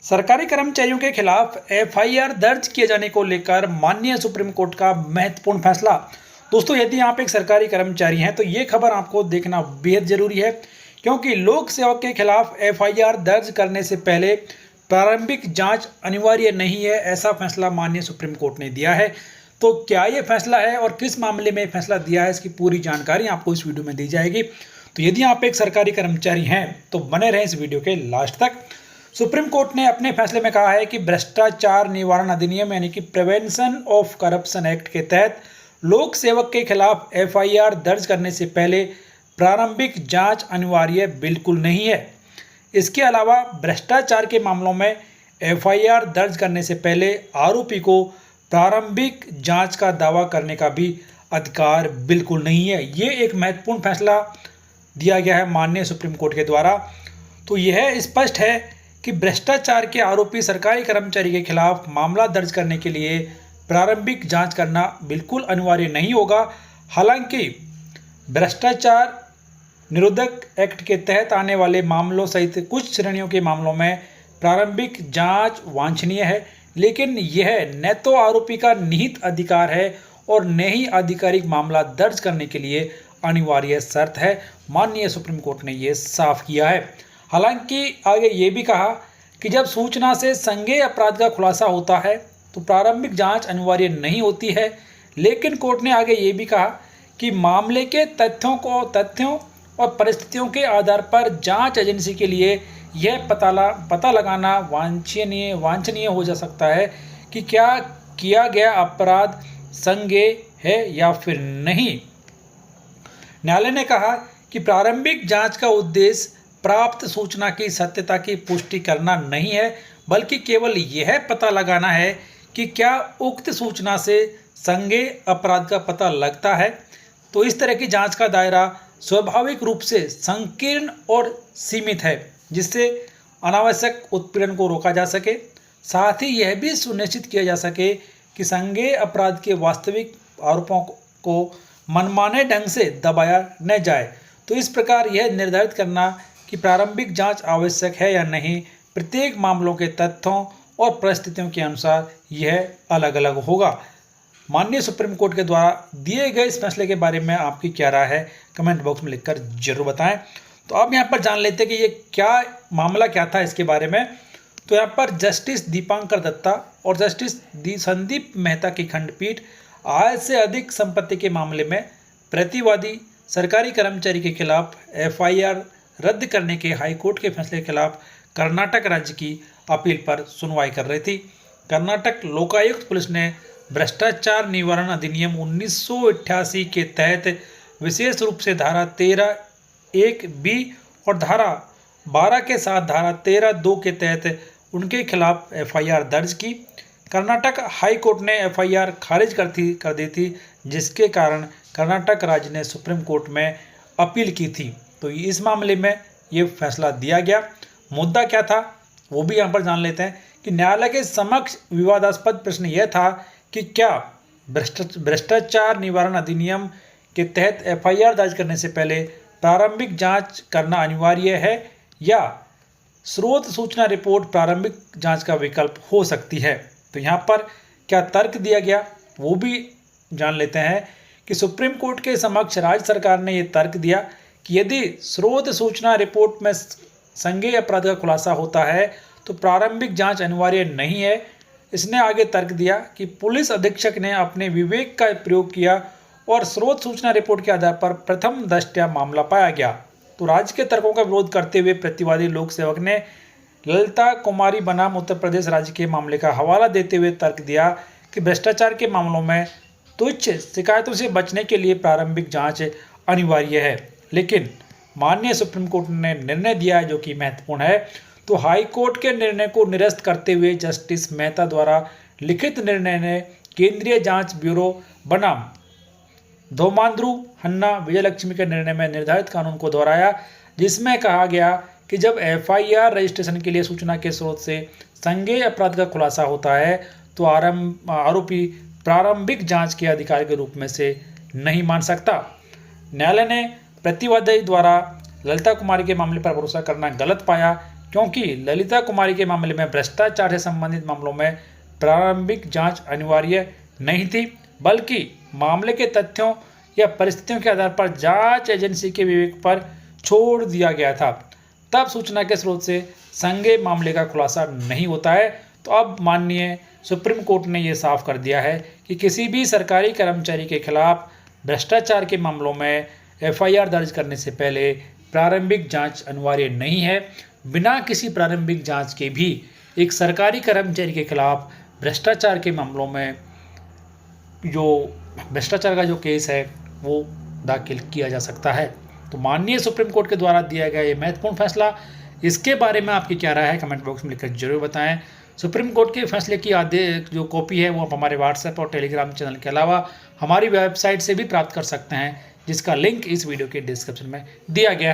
सरकारी कर्मचारियों के खिलाफ एफआईआर दर्ज किए जाने को लेकर माननीय सुप्रीम कोर्ट का महत्वपूर्ण फैसला। दोस्तों, यदि आप एक सरकारी कर्मचारी हैं तो ये खबर आपको देखना बेहद जरूरी है, क्योंकि लोक सेवक के खिलाफ एफआईआर दर्ज करने से पहले प्रारंभिक जांच अनिवार्य नहीं है, ऐसा फैसला माननीय सुप्रीम कोर्ट ने दिया है। तो क्या ये फैसला है और किस मामले में फैसला दिया है, इसकी पूरी जानकारी आपको इस वीडियो में दी जाएगी। तो यदि आप एक सरकारी कर्मचारी हैं तो बने रहें इस वीडियो के लास्ट तक। सुप्रीम कोर्ट ने अपने फैसले में कहा है कि भ्रष्टाचार निवारण अधिनियम यानी कि प्रिवेंशन ऑफ करप्शन एक्ट के तहत लोक सेवक के खिलाफ एफआईआर दर्ज करने से पहले प्रारंभिक जांच अनिवार्य बिल्कुल नहीं है। इसके अलावा भ्रष्टाचार के मामलों में एफआईआर दर्ज करने से पहले आरोपी को प्रारंभिक जांच का दावा करने का भी अधिकार बिल्कुल नहीं है। ये एक महत्वपूर्ण फैसला दिया गया है माननीय सुप्रीम कोर्ट के द्वारा। तो यह स्पष्ट है कि भ्रष्टाचार के आरोपी सरकारी कर्मचारी के खिलाफ मामला दर्ज करने के लिए प्रारंभिक जांच करना बिल्कुल अनिवार्य नहीं होगा। हालांकि भ्रष्टाचार निरोधक एक्ट के तहत आने वाले मामलों सहित कुछ श्रेणियों के मामलों में प्रारंभिक जांच वांछनीय है, लेकिन यह न तो आरोपी का निहित अधिकार है और न ही आधिकारिक मामला दर्ज करने के लिए अनिवार्य शर्त है। माननीय सुप्रीम कोर्ट ने यह साफ किया है। हालांकि आगे ये भी कहा कि जब सूचना से संज्ञेय अपराध का खुलासा होता है तो प्रारंभिक जांच अनिवार्य नहीं होती है, लेकिन कोर्ट ने आगे ये भी कहा कि मामले के तथ्यों और परिस्थितियों के आधार पर जांच एजेंसी के लिए यह पता लगाना वांछनीय हो जा सकता है कि क्या किया गया अपराध संज्ञेय है या फिर नहीं। न्यायालय ने कहा कि प्रारंभिक जांच का उद्देश्य प्राप्त सूचना की सत्यता की पुष्टि करना नहीं है, बल्कि केवल यह पता लगाना है कि क्या उक्त सूचना से संज्ञेय अपराध का पता लगता है। तो इस तरह की जांच का दायरा स्वाभाविक रूप से संकीर्ण और सीमित है, जिससे अनावश्यक उत्पीड़न को रोका जा सके। साथ ही यह भी सुनिश्चित किया जा सके कि संज्ञेय अपराध के वास्तविक आरोपों को मनमाने ढंग से दबाया न जाए। तो इस प्रकार यह निर्धारित करना कि प्रारंभिक जांच आवश्यक है या नहीं, प्रत्येक मामलों के तथ्यों और परिस्थितियों के अनुसार यह अलग अलग होगा। माननीय सुप्रीम कोर्ट के द्वारा दिए गए इस फैसले के बारे में आपकी क्या राय है, कमेंट बॉक्स में लिखकर जरूर बताएं। तो अब यहाँ पर जान लेते हैं कि ये क्या मामला क्या था इसके बारे में। तो यहाँ पर जस्टिस दीपांकर दत्ता और जस्टिस संदीप मेहता की खंडपीठ आय से अधिक संपत्ति के मामले में प्रतिवादी सरकारी कर्मचारी के खिलाफ एफआईआर रद्द करने के हाईकोर्ट के फैसले के खिलाफ कर्नाटक राज्य की अपील पर सुनवाई कर रही थी। कर्नाटक लोकायुक्त पुलिस ने भ्रष्टाचार निवारण अधिनियम 1988 के तहत विशेष रूप से धारा 13(1)(b) और धारा 12 के साथ धारा 13(2) के तहत उनके खिलाफ एफआईआर दर्ज की। कर्नाटक हाई कोर्ट ने एफआईआर खारिज कर दी थी, जिसके कारण कर्नाटक राज्य ने सुप्रीम कोर्ट में अपील की थी। तो इस मामले में ये फैसला दिया गया। मुद्दा क्या था वो भी यहाँ पर जान लेते हैं कि न्यायालय के समक्ष विवादास्पद प्रश्न यह था कि क्या भ्रष्टाचार निवारण अधिनियम के तहत एफआईआर दर्ज करने से पहले प्रारंभिक जांच करना अनिवार्य है या स्रोत सूचना रिपोर्ट प्रारंभिक जांच का विकल्प हो सकती है। तो यहाँ पर क्या तर्क दिया गया वो भी जान लेते हैं कि सुप्रीम कोर्ट के समक्ष राज्य सरकार ने ये तर्क दिया कि यदि स्रोत सूचना रिपोर्ट में संज्ञेय अपराध का खुलासा होता है तो प्रारंभिक जांच अनिवार्य नहीं है। इसने आगे तर्क दिया कि पुलिस अधीक्षक ने अपने विवेक का प्रयोग किया और स्रोत सूचना रिपोर्ट के आधार पर प्रथम दृष्टया मामला पाया गया। तो राज्य के तर्कों का विरोध करते हुए प्रतिवादी लोक सेवक ने ललिता कुमारी बनाम उत्तर प्रदेश राज्य के मामले का हवाला देते हुए तर्क दिया कि भ्रष्टाचार के मामलों में तुच्छ शिकायतों से बचने के लिए प्रारंभिक जांच अनिवार्य है, लेकिन माननीय सुप्रीम कोर्ट ने निर्णय दिया है जो कि महत्वपूर्ण है। तो हाई कोर्ट के निर्णय को निरस्त करते हुए जस्टिस मेहता द्वारा लिखित निर्णय ने केंद्रीय जांच ब्यूरो बनाम धोमांद्रू हन्ना विजयलक्ष्मी के निर्णय में निर्धारित कानून को दोहराया, जिसमें कहा गया कि जब एफआईआर रजिस्ट्रेशन के लिए सूचना के स्रोत से संज्ञेय अपराध का खुलासा होता है तो आरोपी प्रारंभिक जांच के अधिकार के रूप में से नहीं मान सकता। न्यायालय ने प्रतिवादी द्वारा ललिता कुमारी के मामले पर भरोसा करना गलत पाया, क्योंकि ललिता कुमारी के मामले में भ्रष्टाचार से संबंधित मामलों में प्रारंभिक जांच अनिवार्य नहीं थी, बल्कि मामले के तथ्यों या परिस्थितियों के आधार पर जांच एजेंसी के विवेक पर छोड़ दिया गया था। तब सूचना के स्रोत से संज्ञेय मामले का खुलासा नहीं होता है। तो अब माननीय सुप्रीम कोर्ट ने यह साफ कर दिया है कि किसी भी सरकारी कर्मचारी के खिलाफ भ्रष्टाचार के मामलों में एफआईआर दर्ज करने से पहले प्रारंभिक जांच अनिवार्य नहीं है। बिना किसी प्रारंभिक जांच के भी एक सरकारी कर्मचारी के खिलाफ भ्रष्टाचार के मामलों में जो भ्रष्टाचार का जो केस है वो दाखिल किया जा सकता है। तो माननीय सुप्रीम कोर्ट के द्वारा दिया गया ये महत्वपूर्ण फैसला, इसके बारे में आपकी क्या राय है कमेंट बॉक्स में लिखकर जरूर बताएं। सुप्रीम कोर्ट के फैसले की आदेश जो कॉपी है वो आप हमारे व्हाट्सएप और टेलीग्राम चैनल के अलावा हमारी वेबसाइट से भी प्राप्त कर सकते हैं, जिसका लिंक इस वीडियो के डिस्क्रिप्शन में दिया गया है।